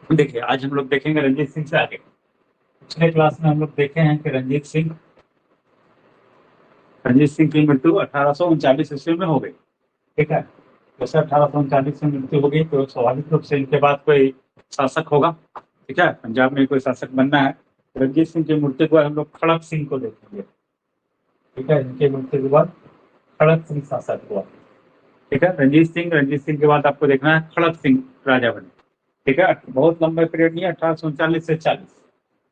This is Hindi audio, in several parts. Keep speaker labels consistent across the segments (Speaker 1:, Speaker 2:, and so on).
Speaker 1: देखिए आज हम लोग देखेंगे रंजीत सिंह से आगे। पिछले क्लास में हम लोग देखे हैं कि रंजीत सिंह की मृत्यु 1839 ईस्वी में हो गई। ठीक है, जैसे 1839 में मृत्यु हो गई तो स्वाभाविक रूप से इनके बाद कोई शासक होगा। ठीक है, पंजाब में कोई शासक बनना है। रंजीत सिंह की मृत्यु के बाद हम लोग खड़क सिंह को देखेंगे। ठीक है, इनकी मृत्यु के बाद खड़क सिंह शासक हुआ। ठीक है, रंजीत सिंह के बाद आपको देखना है खड़क सिंह राजा बने। ठीक है, बहुत लंबा पीरियड नहीं है, 1839 से 40,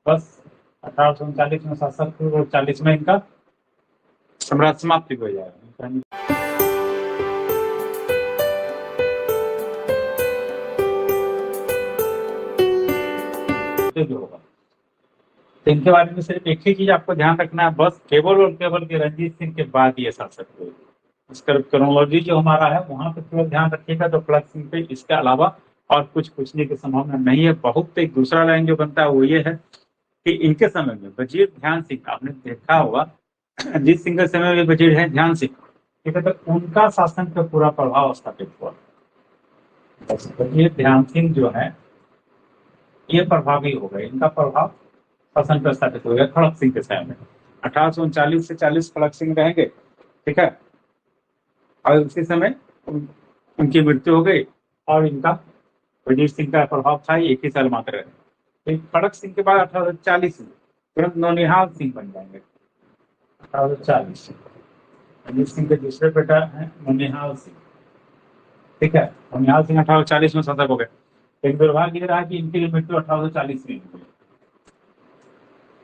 Speaker 1: बस 1839 में शासक हुए और 40 में इनका सम्राट समाप्ति हो जाएगा। जो होगा तो इनके बारे में सिर्फ एक ही चीज आपको ध्यान रखना है, बस केवल और केवल कि रंजीत सिंह के बाद ये शासक हुए। इसका क्रोनोलॉजी जो हमारा है वहां पर केवल ध्यान रखिएगा तो खड़क सिंह पे, इसके अलावा और कुछ पूछने की संभावना नहीं है। बहुत एक दूसरा लाइन जो बनता है वो ये है कि इनके समय में वजीर ध्यान सिंह, आपने देखा होगा रंजीत सिंह के समय में वजीर है ध्यान सिंह। ठीक है, तो उनका शासन पर पूरा प्रभाव स्थापित हुआ। वजीर ध्यान सिंह जो है ये प्रभावी हो गए, इनका प्रभाव शासन पर स्थापित हो गया खड़क सिंह के समय में। 1839 से 40 खड़क सिंह रहेंगे। ठीक है, और उसी समय उनकी मृत्यु हो गई और इनका वजीर सिंह का प्रभाव था एक ही साल मात्र रहे। तो खड़क सिंह के बाद 1840 में तुरंत नौनिहाल सिंह बन जाएंगे। 1840 वजीर सिंह के दूसरे बेटा है नौनिहाल सिंह। ठीक है, नौनिहाल सिंह 1840 में शासक हो गए। एक दुर्भाग्य ये रहा कि इनकी मृत्यु 1840 में हुई।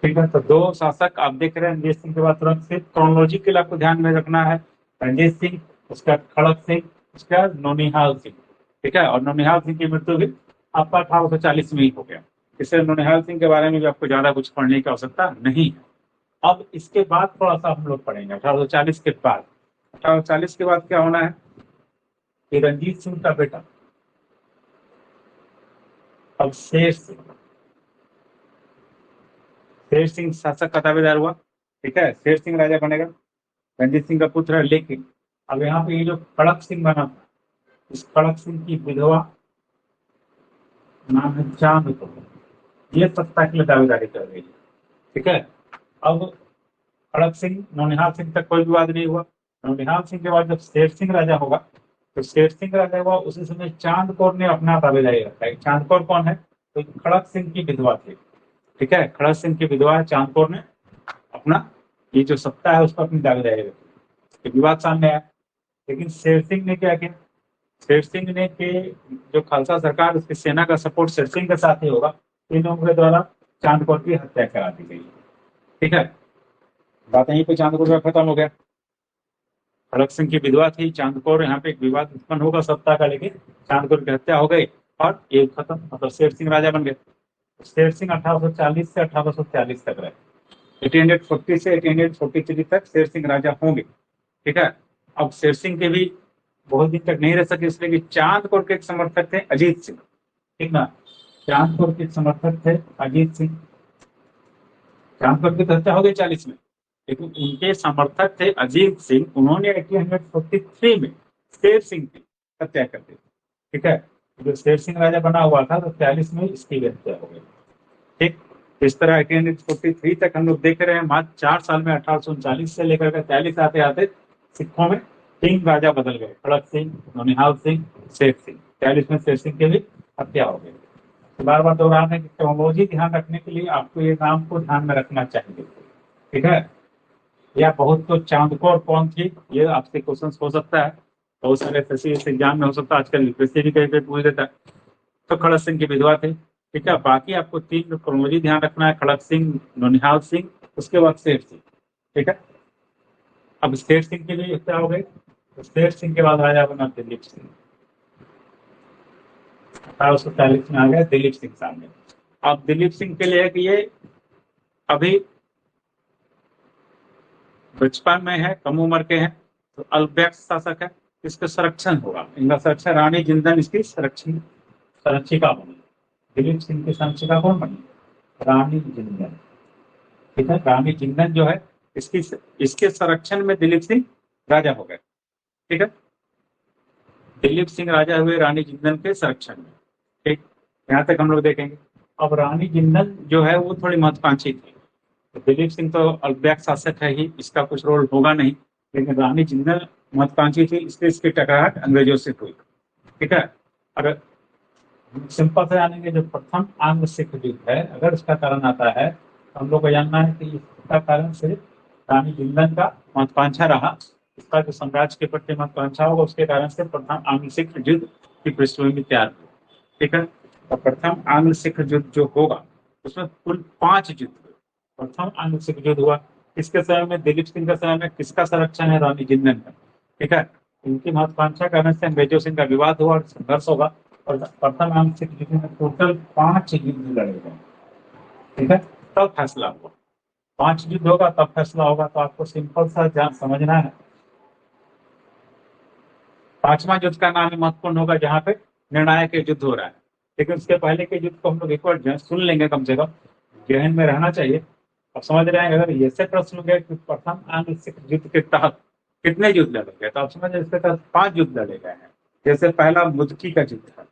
Speaker 1: ठीक है, तो दो शासक आप देख रहे हैं रंजीत सिंह के बाद तुरंत से। क्रोनोलॉजी के लिए आपको ध्यान में रखना है रंजीत सिंह, उसका खड़क सिंह, उसका नौनिहाल सिंह। ठीक है, और नौनिहाल सिंह की मृत्यु भी आपका 1840 में ही हो गया। इससे नौनिहाल सिंह के बारे में भी आपको ज्यादा कुछ पढ़ने की आवश्यकता नहीं है। अब इसके बाद थोड़ा सा हम लोग पढ़ेंगे 1840 के बाद। 1840 के बाद क्या होना है कि रंजीत सिंह का बेटा अब शेर सिंह शासक का दावेदार हुआ। ठीक है, शेर सिंह राजा बनेगा, रंजीत सिंह का पुत्र है। लेकिन अब यहाँ पे ये जो खड़क सिंह बना था, इस खड़क सिंह की विधवा नाम है चांद कौर, ये सत्ता के लिए दावेदारी कर रही है। ठीक है, अब खड़क सिंह नौनिहाल सिंह तक कोई विवाद नहीं हुआ। नौनिहाल सिंह के बाद जब शेर सिंह राजा होगा तो शेर सिंह राजा हुआ उसी समय चांद कौर ने अपना दावेदारी रखा है। चांद कौर कौन है? तो खड़क सिंह की विधवा थी। ठीक है, खड़क सिंह की विधवा चांद कौर ने अपना ये जो सत्ता है उसको अपनी दावेदारी रखी। विवाद सामने आया, लेकिन शेर सिंह ने क्या किया, शेर सिंह ने के जो खालसा सरकार उसकी सेना का सपोर्ट शेर सिंह के साथ ही होगा, इन लोगों के द्वारा चांद कौर की हत्या करा दी गई। ठीक है, बात यहीं पे चांद कौर का खत्म हो गया। खड़क सिंह की विधवा थी चांद कौर, यहाँ पे एक विवाद उत्पन्न होगा सत्ता का, लेकिन चांद कौर की हत्या हो गई और ये खत्म, मतलब शेर सिंह राजा बन गए। शेर सिंह 1840 से 1842 तक रहे। 1840 से 1843 तक शेर सिंह राजा होंगे। ठीक है, अब शेर सिंह के भी बहुत दिन तक नहीं रह सके, इसलिए कि चांद कौर के एक समर्थक थे अजीत सिंह। ठीक ना, चांद कौर के समर्थक थे अजीत सिंह। चांद कौर की हत्या हो गई 40 में, लेकिन उनके समर्थक थे अजीत सिंह, उन्होंने 1843 में शेर सिंह की हत्या कर दी। ठीक है, जो शेर सिंह राजा बना हुआ था तो 40 में इसकी भी हत्या हो गई। ठीक, इस तरह 1843 तक हम लोग देख रहे हैं। मात्र 4 साल में 1839 से लेकर 40 आते आते सिखों में 3 राजा बदल गए, खड़क सिंह, नौनिहाल सिंह, शेर सिंह। 40 में शेर सिंह की भी हत्या हो गई। तो बार बार दोहराने की क्रोनोलॉजी ध्यान रखने के लिए आपको ये नाम को ध्यान में रखना चाहिए। ठीक है, या बहुत तो चांद कौर कौन थी, ये आपसे क्वेश्चन हो सकता है, बहुत सारे एग्जाम में हो सकता है, आजकल यूपीएससी भी कहीं पे पूछ देता है। तो खड़क सिंह की विधवा थे। ठीक है, बाकी आपको 3 क्रोनोलॉजी ध्यान रखना है, खड़क सिंह, नौनिहाल सिंह, उसके बाद शेर सिंह। ठीक है, अब शेर सिंह की भी हत्या हो गई तो शेर सिंह के बाद राजा बना दिलीप सिंह। 1840 में आ गया दिलीप सिंह सामने। अब दिलीप सिंह के लिए कि ये अभी बचपन में है, कम उम्र के हैं, तो अल्पवयस्क शासक है, इसका संरक्षण होगा। इनका संरक्षण रानी जिंदन इसकी संरक्षिका बनी। दिलीप सिंह की संरक्षिका कौन बनी? रानी जिंदन। ठीक है, रानी जिंदन जो है इसके संरक्षण में दिलीप सिंह राजा हो गए। ठीक है, दिलीप सिंह राजा हुए रानी जिंदन के संरक्षण में। ठीक, यहाँ तक हम लोग देखेंगे। अब रानी जिंदल जो है वो थोड़ी महत्वाकांक्षी थी। तो दिलीप सिंह तो अल्पमैक शासक है ही, इसका कुछ रोल होगा नहीं, लेकिन रानी जिंदल महत्वाकांक्षी थी, इसलिए इसकी टकराहट अंग्रेजों से हुई। ठीक है। अगर सिंपल से जानेंगे, जो प्रथम आंग्ल सिख युद्ध है, अगर इसका कारण आता है तो हम लोग को जानना है कि इसका कारण सिर्फ रानी जिंदल का महत्वाकांक्षा रहा। इसका जो साम्राज्य के प्रति महत्वाकांक्षा होगा, उसके कारण से प्रथम आंग्ल सिख युद्ध की पृष्ठभूमि तैयार हुई। ठीक है। तो प्रथम आंग्ल सिख युद्ध जो होगा उसमें कुल 5 युद्ध हुए। प्रथम आंग्ल सिख युद्ध हुआ किसके समय में? दिलीप सिंह के समय में। किसका संरक्षण है? रानी जिंदल का। ठीक है। इनकी महत्वाकांक्षा कारण से अंग्रेजों से इनका विवाद हुआ और संघर्ष होगा, और प्रथम आंग्ल सिख युद्ध में टोटल 5 युद्ध लड़े गए। ठीक है। तब फैसला हुआ। 5 युद्ध होगा तब फैसला होगा। तो आपको सिंपल सा जान समझना है। 5वां युद्ध का नाम महत्वपूर्ण होगा जहां पे निर्णायक युद्ध हो रहा है। लेकिन उसके पहले के युद्ध को हम लोग एक बार सुन लेंगे, कम से कम जहन में रहना चाहिए। अब समझ रहे हैं, अगर ऐसे प्रश्न हो गए कि प्रथम आंग्ल सिख युद्ध के तहत कितने युद्ध लड़े गए, तो आप समझ इसके तहत 5 युद्ध लड़े गए हैं। जैसे पहला मुदकी का युद्ध है।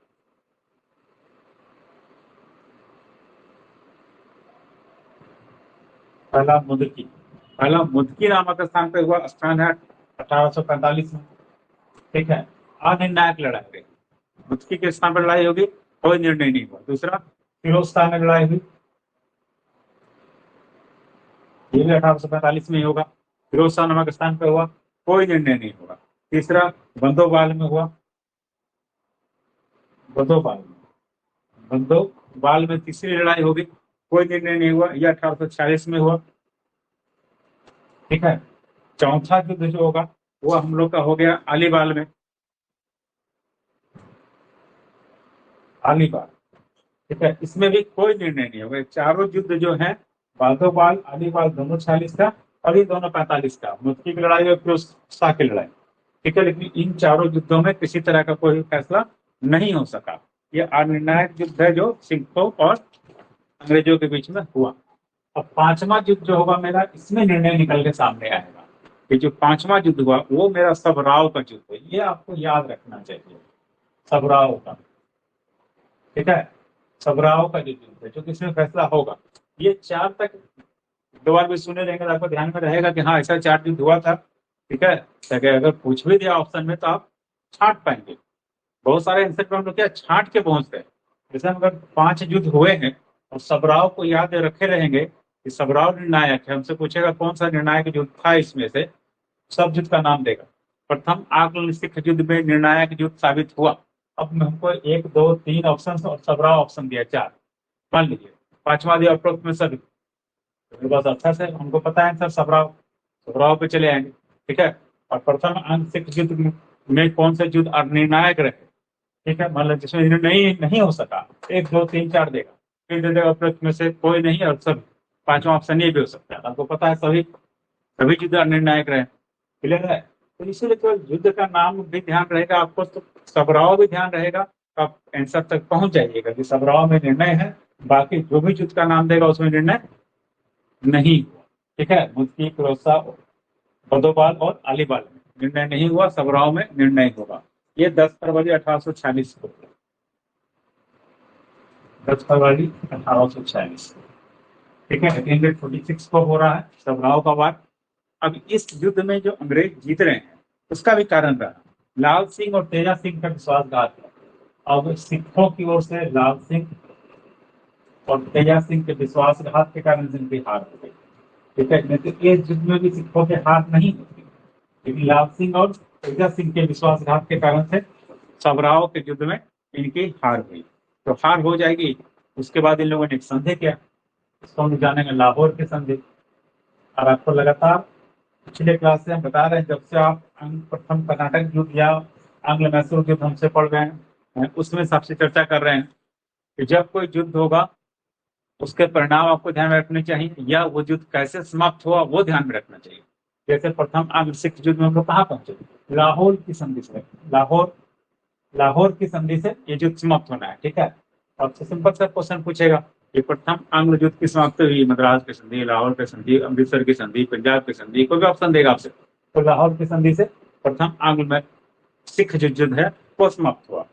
Speaker 1: पहला मुदकी नामक स्थान पे हुआ, स्थान है 1845 में। ठीक है। अनिर्णायक लड़ाई रही। मुदकी के स्थान पर लड़ाई होगी, कोई निर्णय नहीं हुआ। दूसरा फिरोजशाह में लड़ाई हुई, ये भी 1845 में ही होगा। फिरोजशाह नामक स्थान पर हुआ, कोई निर्णय नहीं होगा। तीसरा बंदोबाल में हुआ। बंदोबाल में तीसरी लड़ाई होगी, कोई निर्णय नहीं हुआ। यह 1846 में हुआ। ठीक है। चौथा युद्ध जो होगा वो हम लोग का हो गया अलीबाल में। ठीक है। इसमें भी कोई निर्णय नहीं होगा। चारों युद्ध जो है, बाल अलीबाल दोनों 46 का, और ये दोनों 45 का। मुदकी की लड़ाई और फिरोजशाह की लड़ाई। ठीक है। लेकिन इन चारों युद्धों में किसी तरह का कोई फैसला नहीं हो सका। ये अनिर्णायक युद्ध है जो सिखों और अंग्रेजों के बीच में हुआ। अब 5वां युद्ध जो होगा मेरा, इसमें निर्णय निकल के सामने आएगा। ये जो 5वां युद्ध हुआ वो मेरा सबराव का युद्ध है। ये आपको याद रखना चाहिए, सबराव का। ठीक है। सबराव का जो युद्ध है, जो किसमें फैसला होगा। ये 4 तक 2 बार भी सुने रहेंगे तो आपको ध्यान में रहेगा कि हाँ ऐसा 4 युद्ध हुआ था। ठीक है। अगर पूछ भी दिया ऑप्शन में तो आप छांट पाएंगे। बहुत सारे आंसर पे हम लोग क्या छांट के पहुंचते हैं। जैसे अगर 5 युद्ध हुए हैं और सबराव को याद रखे रहेंगे कि सबराव निर्णायक है, हमसे पूछेगा कौन सा निर्णायक युद्ध था इसमें से, सब युद्ध का नाम देगा। प्रथम आंग्ल सिख युद्ध में निर्णायक युद्ध साबित हुआ। अब हमको 1, 2, 3 ऑप्शन और सबराव ऑप्शन दिया 4। मान लीजिए 5वां दिया अप्रोक्स में सभी, तो बस अच्छा से हमको पता है सर सबराव पे चले आएंगे। ठीक है। और प्रथम आंग्ल सिख युद्ध में कौन से युद्ध निर्णायक रहे। ठीक है। मान लो जिसमें नहीं हो सका, 1, 2, 3, 4 देगा, फिर दे देगा अप्रोक्स में से कोई नहीं, और सब 5वां ऑप्शन ये भी हो सकता है। आपको पता है सभी युद्ध निर्णायक रहे। क्लियर है। तो इसीलिए तो युद्ध का नाम भी ध्यान रहेगा आपको, तो सबराव भी ध्यान रहेगा। आप आंसर तक पहुंच जाइएगा कि सबराव में निर्णय है, बाकी जो भी युद्ध का नाम देगा उसमें निर्णय नहीं हुआ। ठीक है। मुदकी, फिरोजशाह, बंदोबाल और अलीबाल में निर्णय नहीं हुआ, सबराव में निर्णय होगा। ये 10 फरवरी 1846 को, 10 फरवरी 1846। ठीक है। 1846 को हो रहा है सबराव का वार। अब इस युद्ध में जो अंग्रेज जीत रहे हैं उसका भी कारण रहा लाल सिंह और तेजा सिंह का विश्वासघात। अब सिखों की ओर से लाल सिंह और तेजा सिंह के विश्वासघात के कारण जिनकी हार हो गई। ठीक है। नहीं तो इस युद्ध में भी सिखों के हार नहीं होती, लेकिन लाल सिंह और तेजा सिंह के विश्वासघात के कारण से सबराव के युद्ध में इनकी हार हुई। तो हार हो जाएगी, उसके बाद इन लोगों ने एक संधि किया, इसको हम जानेंगे लाहौर की संधि। और आपको लगातार पिछले क्लास से हम बता रहे हैं, जब से आप प्रथम कर्नाटक युद्ध या आंग्ल मैसूर युद्ध हमसे पढ़ रहे हैं, उसमें सबसे चर्चा कर रहे हैं कि जब कोई युद्ध होगा उसके परिणाम आपको ध्यान में रखने चाहिए, या वो युद्ध कैसे समाप्त हुआ वो ध्यान में रखना चाहिए। जैसे प्रथम आंग्ल सिख युद्ध में हम लोग कहाँ पहुंचे, लाहौर की संधि से। लाहौर की संधि से ये युद्ध समाप्त होना है। ठीक है। आपसे सिंपल सा क्वेश्चन पूछेगा, ये प्रथम आंग्ल युद्ध की समाप्ति हुई, मद्रास की संधि, लाहौर की संधि, अमृतसर की संधि, पंजाब की संधि, कोई भी ऑप्शन देगा आपसे। तो लाहौर की संधि से प्रथम आंग्ल में सिख जो युद्ध है वो समाप्त हुआ।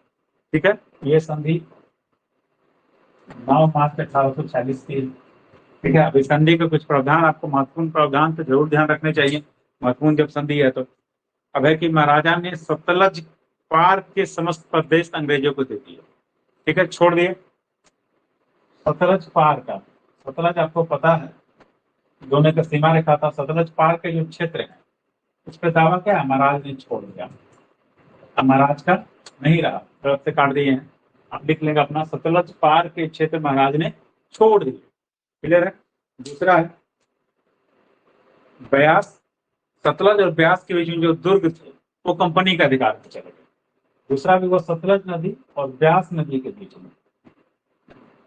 Speaker 1: ठीक है। ये संधि 9 मार्च 1846 की। ठीक है, अभी संधि के कुछ प्रावधान, आपको महत्वपूर्ण प्रावधान तो जरूर ध्यान रखने चाहिए, महत्वपूर्ण जब संधि है तो। अब है कि महाराजा ने सतलज पार के समस्त प्रदेश अंग्रेजों को दे दिए। ठीक है, छोड़ दिए। सतलज पार का, सतलज आपको पता है दोनों का सीमा रेखा था, सतलज पार के जो क्षेत्र है उस पर दावा क्या महाराज ने छोड़ दिया। अब महाराज का नहीं रहा, तरफ से काट दिए हैं। आप लिख लेंगे अपना, सतलज पार के क्षेत्र महाराज ने छोड़ दिए। क्लियर है। दूसरा है ब्यास, सतलज और ब्यास के बीच में जो दुर्ग थे वो कंपनी का अधिकार में चले गए। दूसरा भी वो सतलज नदी और ब्यास नदी के बीच में,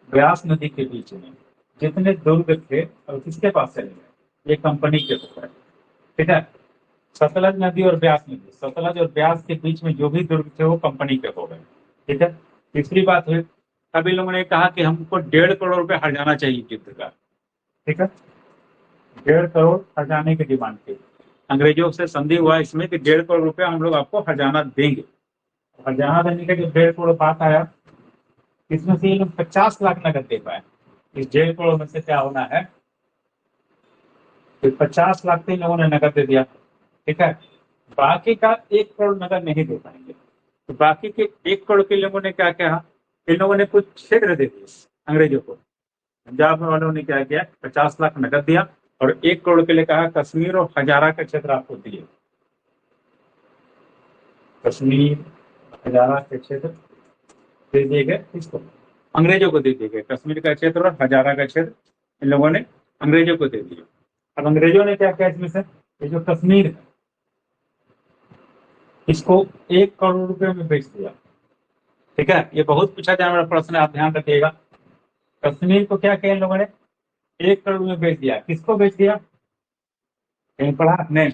Speaker 1: ब्यास नदी के बीच में जितने दुर्ग थे और किसके पास चले गए, ये कंपनी के ऊपर। ठीक है, सतलज नदी और ब्यास नदी, सतलज और ब्यास के बीच में जो भी दुर्ग थे वो कंपनी के हो गए। ठीक है। तीसरी बात है, अभी लोगों ने कहा कि हमको 1.5 करोड़ रुपए हर्जाना चाहिए युद्ध का। ठीक है, 1.5 करोड़ हर्जाने की डिमांड थी। अंग्रेजों से संधि हुआ इसमें कि 1.5 करोड़ रुपया हम लोग आपको हर्जाना देंगे। हर्जाना देने का जो 1.5 करोड़ बात आया, इसमें से ये लोग 50 लाख नगद दे पाए। इस 1.5 करोड़ में से क्या होना है, तो 50 लाख तो इन लोगों ने नगद दे दिया। ठीक है, बाकी का 1 करोड़ नगद नहीं दे पाएंगे, तो बाकी के 1 करोड़ के लोगों ने क्या कहा, इन लोगों ने कुछ क्षेत्र दे दिए अंग्रेजों को। पंजाब वालों ने क्या किया, 50 लाख नगद दिया और 1 करोड़ के लिए कहा कश्मीर और हजारा का क्षेत्र आपको दिए। कश्मीर हजारा के क्षेत्र दे दिए गए, किसको, अंग्रेजों को दे दिए गए। कश्मीर का क्षेत्र और हजारा का क्षेत्र इन लोगों ने अंग्रेजों को दे दिया। अब अंग्रेजों ने क्या किया इसमें से, ये जो कश्मीर है इसको 1 करोड़ रुपए में बेच दिया। ठीक है, ये बहुत पूछा जाने वाला प्रश्न है, आप ध्यान रखिएगा। कश्मीर को क्या किया इन लोगों ने, 1 करोड़ में बेच दिया। किसको बेच दिया, कहीं पढ़ा नहीं,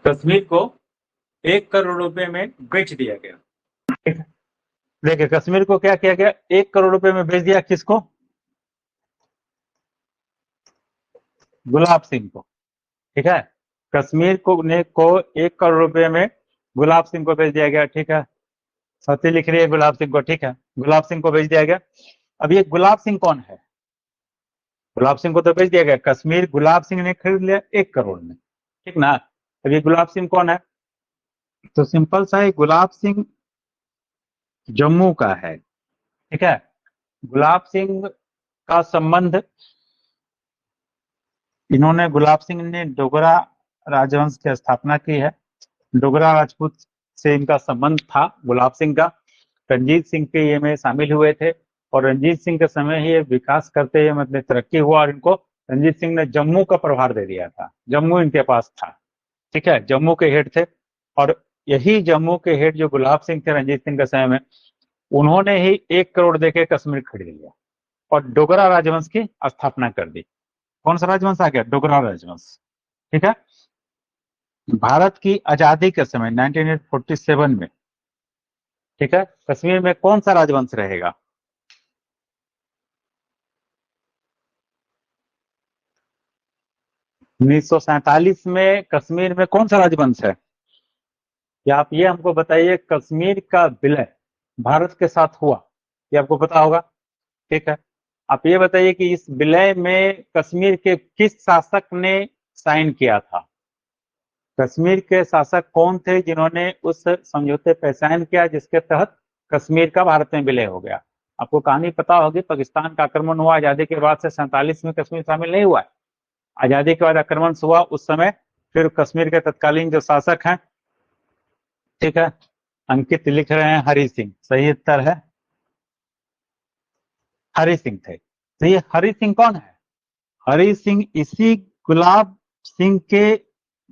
Speaker 1: कश्मीर को 1 करोड़ रुपए में बेच दिया गया। देखिए कश्मीर को क्या किया गया, 1 करोड़ रुपए में बेच दिया। किसको, गुलाब सिंह को। ठीक है, कश्मीर को 1 करोड़ रुपए में गुलाब सिंह को बेच दिया गया। ठीक है, सती लिख रही है गुलाब सिंह को। ठीक है, गुलाब सिंह को बेच दिया गया। अब ये गुलाब सिंह कौन है, गुलाब सिंह को तो बेच दिया गया, कश्मीर गुलाब सिंह ने खरीद लिया 1 करोड़ में। ठीक ना। अब ये गुलाब सिंह कौन है, तो सिंपल सा है, गुलाब सिंह जम्मू का है। ठीक है, गुलाब सिंह का संबंध, इन्होंने, गुलाब सिंह ने डोगरा राजवंश की स्थापना की है। डोगरा राजपूत से इनका संबंध था गुलाब सिंह का। रंजीत सिंह के ये में शामिल हुए थे और रंजीत सिंह के समय ही ये विकास करते हुए मतलब तरक्की हुआ और इनको रंजीत सिंह ने जम्मू का प्रभार दे दिया था। जम्मू इनके पास था। ठीक है, जम्मू के हेड थे और यही जम्मू के हेड जो गुलाब सिंह थे रंजीत सिंह के समय में, उन्होंने ही 1 करोड़ देके कश्मीर खरीद लिया और डोगरा राजवंश की स्थापना कर दी। कौन सा राजवंश आ गया, डोगरा राजवंश। ठीक है, भारत की आजादी के समय 1947 में, ठीक है, कश्मीर में कौन सा राजवंश रहेगा, 1947 में कश्मीर में कौन सा राजवंश है, या आप ये हमको बताइए, कश्मीर का विलय भारत के साथ हुआ, ये आपको पता होगा। ठीक है, आप ये बताइए कि इस विलय में कश्मीर के किस शासक ने साइन किया था, कश्मीर के शासक कौन थे जिन्होंने उस समझौते पर साइन किया जिसके तहत कश्मीर का भारत में विलय हो गया। आपको कहानी पता होगी, पाकिस्तान का आक्रमण हुआ आजादी के बाद से 47 में कश्मीर शामिल नहीं हुआ है। आजादी के बाद आक्रमण हुआ उस समय, फिर कश्मीर के तत्कालीन जो शासक हैं, ठीक है, अंकित लिख रहे हैं हरि सिंह, सही उत्तर है हरि सिंह थे। तो ये हरि सिंह कौन है, हरि सिंह इसी गुलाब सिंह के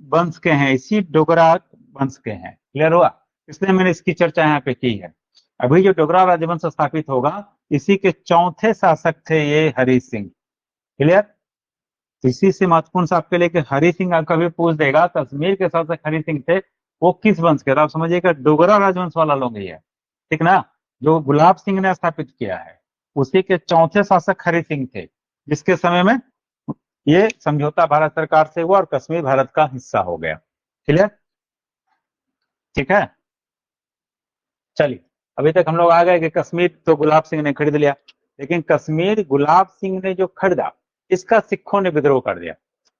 Speaker 1: वंश के हैं, इसी डोगरा वंश के हैं। क्लियर हुआ, इसलिए मैंने इसकी चर्चा यहाँ पे की है। अभी जो डोगरा राजवंश स्थापित होगा इसी के चौथे शासक थे ये हरि सिंह। क्लियर, इसी से महत्वपूर्ण से आपके लिए कि हरि सिंह कभी पूछ देगा कश्मीर के शासक हरि सिंह थे, वो किस वंश के, तो आप समझिएगा डोगरा राजवंश वाला लोग ही है। ठीक ना, जो गुलाब सिंह ने स्थापित किया है उसी के चौथे शासक हरि सिंह थे, जिसके समय में ये समझौता भारत सरकार से हुआ और कश्मीर भारत का हिस्सा हो गया। क्लियर, ठीक है। चलिए, अभी तक हम लोग आ गए कि कश्मीर तो गुलाब सिंह ने खरीद लिया, लेकिन कश्मीर गुलाब सिंह ने जो खरीदा इसका सिखों ने विद्रोह कर दिया।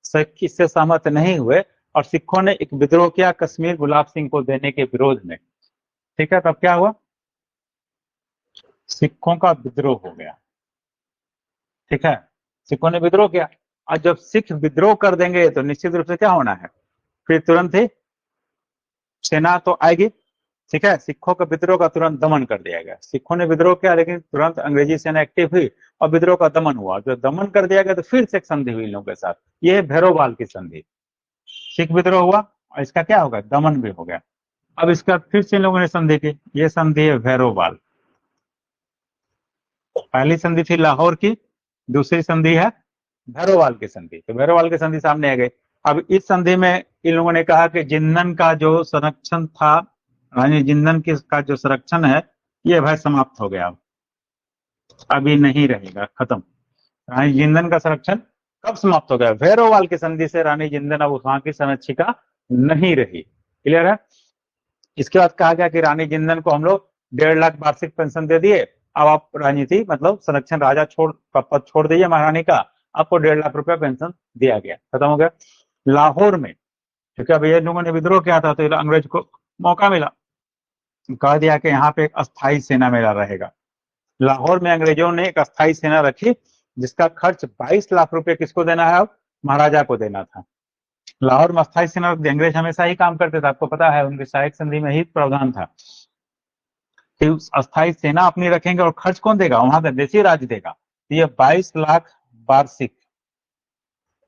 Speaker 1: सिख इससे सहमत नहीं हुए और सिखों ने एक विद्रोह किया कश्मीर गुलाब सिंह को देने के विरोध में। ठीक है, तब क्या हुआ, सिखों का विद्रोह हो गया। ठीक है, सिखों ने विद्रोह किया और जब सिख विद्रोह कर देंगे तो निश्चित रूप से क्या होना है, फिर तुरंत ही सेना तो आएगी। ठीक है, सिखों के विद्रोह का तुरंत दमन कर दिया गया। सिखों ने विद्रोह किया लेकिन तुरंत अंग्रेजी सेना एक्टिव हुई और विद्रोह का दमन हुआ। जब दमन कर दिया गया तो फिर से एक संधि हुई इन लोगों के साथ, यह है भैरोवाल की संधि। सिख विद्रोह हुआ और इसका क्या होगा, दमन भी हो गया। अब इसका फिर से इन लोगों ने संधि की, ये संधि है भैरोवाल। पहली संधि थी लाहौर की, दूसरी संधि है भैरोवाल की संधि। तो भैरोवाल की संधि सामने आ गई। अब इस संधि में इन लोगों ने कहा कि जिंदन का जो संरक्षण था, रानी जिंदन का जो संरक्षण है ये भाई समाप्त हो गया, अभी नहीं रहेगा, खत्म। रानी जिंदन का संरक्षण कब समाप्त हो गया, भैरोवाल की संधि से रानी जिंदन अब वहां की संरक्षिका नहीं रही। क्लियर है। इसके बाद कहा गया कि रानी जिंदन को हम लोग 1.5 लाख वार्षिक पेंशन दे दिए, अब आप राजनीति मतलब संरक्षण राजा का पद छोड़ दीजिए महारानी का, आपको 1.5 लाख रुपया पेंशन दिया गया, खत्म हो गया। लाहौर में क्योंकि अब ये लोगों ने विद्रोह किया था तो अंग्रेज को मौका मिला, कह दिया कि यहाँ पे एक अस्थायी सेना मेरा रहेगा। लाहौर में अंग्रेजों ने एक अस्थायी सेना रखी जिसका खर्च 22 लाख रुपए किसको देना है, अब महाराजा को देना था। लाहौर में अस्थायी सेना, अंग्रेज हमेशा ही काम करते थे, आपको पता है उनकी सहायक संधि में ही प्रावधान था कि अस्थायी सेना अपनी रखेंगे और खर्च कौन देगा, वहां का देशी राज देगा। ये 22 लाख वार्षिक,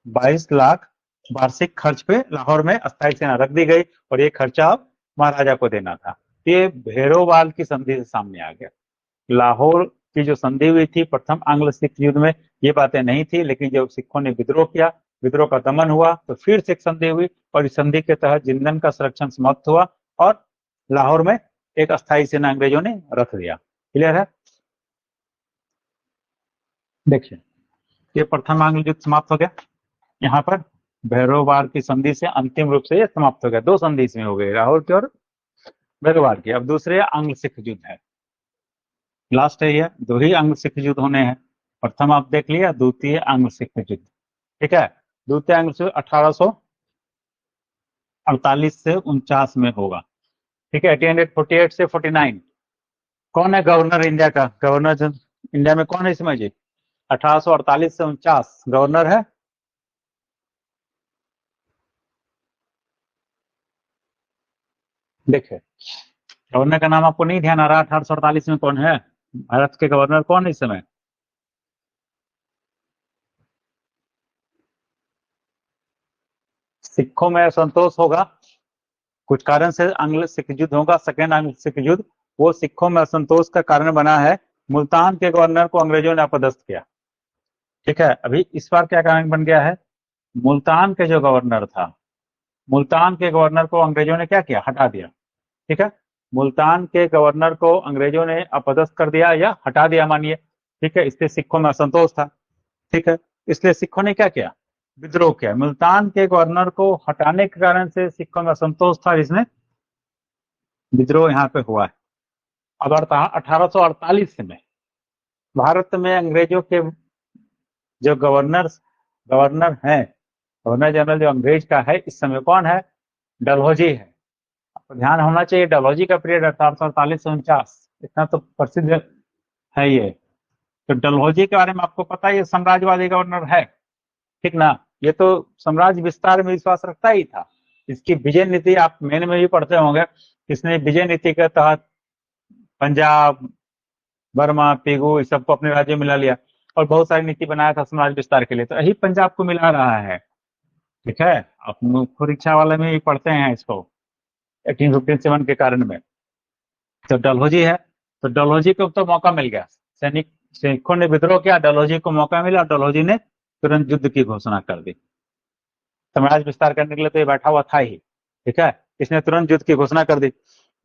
Speaker 1: 22 लाख वार्षिक खर्च पे लाहौर में अस्थायी सेना रख दी गई और ये खर्चा अब महाराजा को देना था। ये भैरोवाल की संधि से सामने आ गया। लाहौर की जो संधि हुई थी प्रथम आंग्ल सिख युद्ध में, ये बातें नहीं थी, लेकिन जब सिखों ने विद्रोह किया, विद्रोह का दमन हुआ तो फिर से एक संधि हुई और इस संधि के तहत जिंदन का संरक्षण समाप्त हुआ और लाहौर में एक अस्थायी सेना अंग्रेजों ने रख दिया। क्लियर है। देखिए, ये प्रथम आंग्ल युद्ध समाप्त हो गया। यहाँ पर भैरोवाल की संधि से अंतिम रूप से ये समाप्त हो गया। 2 संधि इसमें हो गई, लाहौर की और भैरोवाल की। अब दूसरे आंग्ल सिख युद्ध है, लास्ट है ये। 2 ही आंग्ल सिख युद्ध होने हैं, प्रथम आप देख लिया, द्वितीय आंग्ल सिख युद्ध। ठीक है, द्वितीय आंग्ल सिख 1848 से 49 में होगा। ठीक है, 1848 से 49। कौन है गवर्नर इंडिया का, गवर्नर इंडिया में कौन है इसमें जी, 1848 से 49 गवर्नर है। देखिए, गवर्नर का नाम आपको नहीं ध्यान आ रहा, 1848 में कौन है, भारत के गवर्नर कौन है इस समय। सिखों में असंतोष होगा, कुछ कारण से आंग्ल सिख युद्ध होगा, सेकेंड आंग्ल सिख युद्ध, वो सिखों में असंतोष का कारण बना है। मुल्तान के गवर्नर को अंग्रेजों ने अपदस्थ किया। ठीक है, अभी इस बार क्या कारण बन गया है, मुल्तान के जो गवर्नर था, मुल्तान के गवर्नर को अंग्रेजों ने क्या किया, हटा दिया। ठीक है, मुल्तान के गवर्नर को अंग्रेजों ने अपदस्थ कर दिया या हटा दिया मानिए। ठीक है, इससे सिखों में असंतोष था। ठीक है, इसलिए सिखों ने क्या किया, विद्रोह किया। मुल्तान के गवर्नर को हटाने के कारण से सिखों में असंतोष था, जिसने विद्रोह यहाँ पे हुआ है। अब 1848 में भारत में अंग्रेजों के जो गवर्नर हैं, गवर्नर जनरल जो अंग्रेज का है इस समय कौन है, डलहौजी है। आपको ध्यान होना चाहिए, डलहौजी का पीरियड 1848 से 49, इतना तो प्रसिद्ध है ये। तो डलहौजी के बारे में आपको पता है, ये साम्राज्यवादी गवर्नर है, ठीक ना। ये तो साम्राज्य विस्तार में विश्वास रखता ही था। इसकी विजय नीति आप मेन में भी पढ़ते होंगे, इसने विजय नीति के तहत पंजाब, बर्मा, पीगू इस सबको अपने राज्य में मिला लिया और बहुत सारी नीति बनाया था साम्राज्य विस्तार के लिए, तो यही पंजाब को मिला रहा है। ठीक है, आप मुख्य परीक्षा वाले में भी पढ़ते हैं इसको 1857 के कारण में। तो डलहौजी है, तो डलहौजी को तो मौका मिल गया, सैनिकों ने विद्रोह किया, डलहौजी को मौका मिला, डलहौजी ने तुरंत युद्ध की घोषणा कर दी। साम्राज्य विस्तार करने के लिए तो ये बैठा हुआ था ही। ठीक है, इसने तुरंत युद्ध की घोषणा कर दी।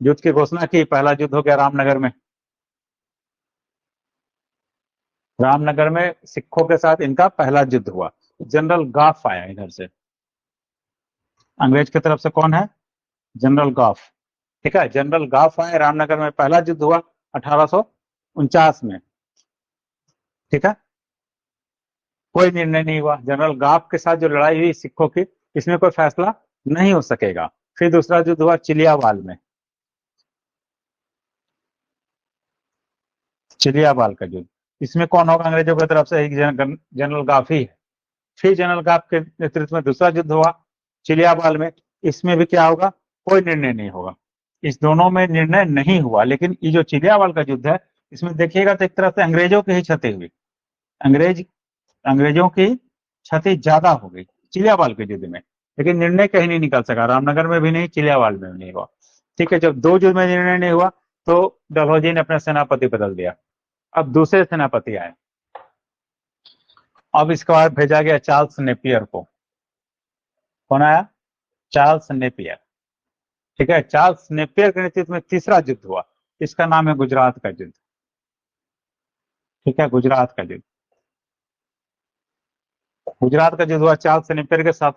Speaker 1: युद्ध की घोषणा की, पहला युद्ध हो गया रामनगर में। रामनगर में सिखों के साथ इनका पहला युद्ध हुआ। जनरल गॉफ आया इधर से, अंग्रेज की तरफ से कौन है, जनरल गॉफ। ठीक है। जनरल गाफ आए, रामनगर में पहला युद्ध हुआ 1849 में। ठीक है, कोई निर्णय नहीं हुआ। जनरल गाफ के साथ जो लड़ाई हुई सिखों की, इसमें कोई फैसला नहीं हो सकेगा। फिर दूसरा युद्ध हुआ चिलियावाल में, चिलियावाल का युद्ध। इसमें कौन होगा अंग्रेजों की तरफ से? एक जनरल गाफ ही है। फिर जनरल गाफ के नेतृत्व में दूसरा युद्ध हुआ चिलियावाल में। इसमें भी क्या होगा? कोई निर्णय नहीं होगा। इस दोनों में निर्णय नहीं हुआ, लेकिन ये जो चिलियावाल का युद्ध है, इसमें देखिएगा तो एक तरह से अंग्रेजों की ही क्षति हुई। अंग्रेजों की क्षति ज्यादा हो गई चिलियावाल के युद्ध में, लेकिन निर्णय कहीं नहीं निकल सका। रामनगर में भी नहीं, चिलियावाल में भी नहीं हुआ। ठीक है, जब दो युद्ध में निर्णय नहीं हुआ तो डलहौजी ने अपना सेनापति बदल दिया। अब दूसरे सेनापति आए। अब इसके बाद भेजा गया चार्ल्स नेपियर को। कौन आया? Charles Napier. ठीक है, चार्ल्स नेपियर के नेतृत्व में तीसरा युद्ध हुआ। इसका नाम है गुजरात का युद्ध। ठीक है, गुजरात का युद्ध। गुजरात का युद्ध हुआ चार्ल्स नेपियर के साथ।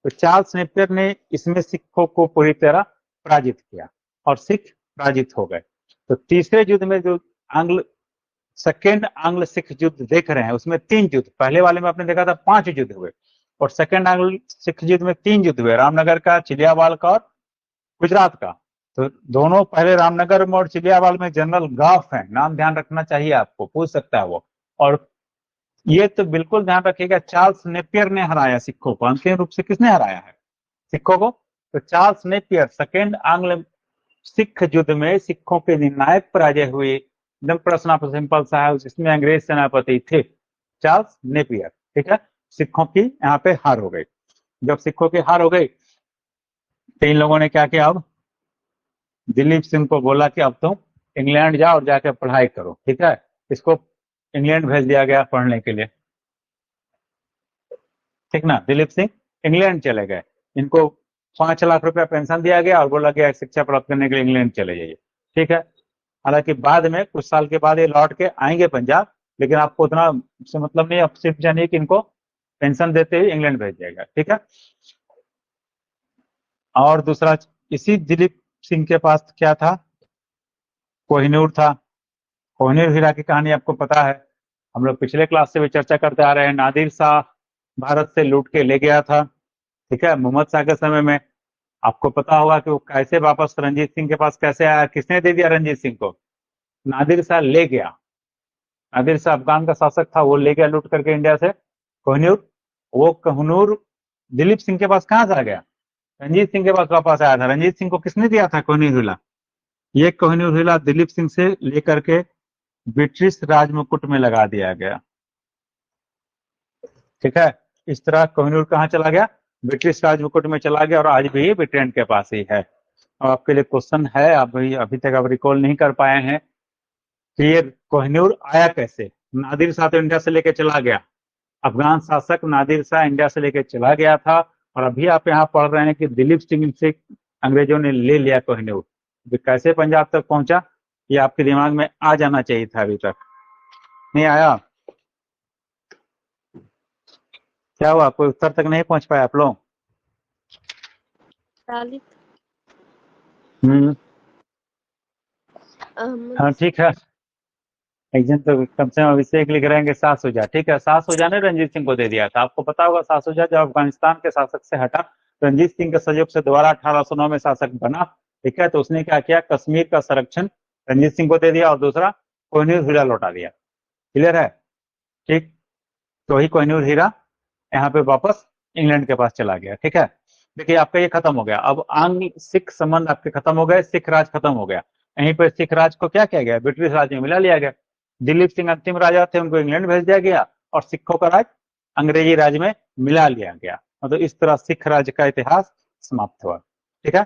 Speaker 1: तो चार्ल्स नेपियर ने इसमें सिखों को पूरी तरह पराजित किया और सिख पराजित हो गए। तो तीसरे युद्ध में जो सेकेंड आंग्ल सिख युद्ध देख रहे हैं, उसमें 3 युद्ध, पहले वाले में आपने देखा था 5 युद्ध हुए, और सेकेंड आंग्ल सिख युद्ध में 3 युद्ध हुए, रामनगर का, चिलियावाल का और गुजरात का। तो दोनों, पहले रामनगर में और चिलियावाल में जनरल गाफ है, नाम ध्यान रखना चाहिए आपको, पूछ सकता है वो। और ये तो बिल्कुल ध्यान रखिएगा, चार्ल्स नेपियर ने हराया सिखों को। अंतिम रूप से किसने हराया है सिखों को? तो चार्ल्स नेपियर। सेकेंड आंग्ल सिख युद्ध में सिखों के निर्णायक पराजय हुई। एकदम प्रश्न सिंपल सा है, जिसमें अंग्रेज सेनापति थे चार्ल्स नेपियर। ठीक है, सिखों की यहाँ पे हार हो गई। जब सिखों की हार हो गई तो इन लोगों ने क्या किया? अब दिलीप सिंह को बोला कि अब तुम इंग्लैंड जाओ और जाकर पढ़ाई करो। ठीक है, इसको इंग्लैंड भेज दिया गया पढ़ने के लिए। ठीक ना, दिलीप सिंह इंग्लैंड चले गए। इनको 5 लाख रुपया पेंशन दिया गया और बोला गया शिक्षा प्राप्त करने के लिए इंग्लैंड चले जाइए। ठीक है, हालांकि बाद में कुछ साल के बाद ये लौट के आएंगे पंजाब, लेकिन आपको उतना से मतलब नहीं, आप सिर्फ जानिए कि इनको पेंशन देते ही इंग्लैंड भेज जाएगा। ठीक है, और दूसरा, इसी दिलीप सिंह के पास क्या था? कोहिनूर था। कोहिनूर हीरा की कहानी आपको पता है, हम लोग पिछले क्लास से भी चर्चा करते आ रहे हैं। नादिर शाह भारत से लूट के ले गया था। ठीक है, मोहम्मद शाह के समय में आपको पता होगा कि वो कैसे वापस रंजीत सिंह के पास कैसे आया, किसने दे दिया रंजीत सिंह को? नादिर शाह ले गया। नादिर शाह अफगान का शासक था, वो ले गया लूट करके इंडिया से कोहिनूर। वो कोहिनूर दिलीप सिंह के पास कहां से आ गया? रंजीत सिंह के पास वापस आया था। रंजीत सिंह को किसने दिया था कोहिनूर हीरा? ये कोहिनूर हीरा दिलीप सिंह से लेकर के ब्रिटिश राजमुकुट में लगा दिया गया। ठीक है, इस तरह कोहिनूर कहाँ चला गया? ब्रिटिश राजमुकुट में चला गया, और आज भी ये ब्रिटेन के पास ही है। और आपके लिए क्वेश्चन है, अभी तक आप रिकॉल नहीं कर पाए हैं कि ये कोहिनूर आया कैसे? नादिर शाह तो इंडिया से लेकर चला गया, अफगान शासक नादिर शाह इंडिया से लेकर चला गया था, और अभी आप यहाँ पढ़ रहे हैं कि दिलीप सिंह से अंग्रेजों ने ले लिया कोहिनूर। कैसे पंजाब तक पहुंचा, ये आपके दिमाग में आ जाना चाहिए था, अभी तक नहीं आया। क्या हुआ, कोई उत्तर तक नहीं पहुंच पाया आप लोग? हाँ ठीक है, एग्जाम तो कम से कम अभिषेक लिख रहेंगे सात सुजा। ठीक है, सात सुजा ने रंजीत सिंह को दे दिया था। आपको पता होगा सात सुजा जब अफगानिस्तान के शासक से हटा, रंजीत सिंह के सहयोग से दोबारा 1809 में शासक बना। ठीक है, तो उसने क्या किया? कश्मीर का संरक्षण रंजीत सिंह को दे दिया, और दूसरा कोहिनूर हीरा लौटा दिया। क्लियर है? ठीक, तो वही कोहिनूर हीरा यहाँ पे वापस इंग्लैंड के पास चला गया। ठीक है, देखिए आपका ये खत्म हो गया। अब आंग्ल सिख संबंध आपके खत्म हो गए, सिख राज खत्म हो गया। यहीं पर सिख राज को क्या किया गया? ब्रिटिश राज में मिला लिया गया। दिलीप सिंह अंतिम राजा थे, उनको इंग्लैंड भेज दिया गया, और सिखों का राज अंग्रेजी राज में मिला लिया गया। मतलब इस तरह सिख राज का इतिहास समाप्त हुआ। ठीक है,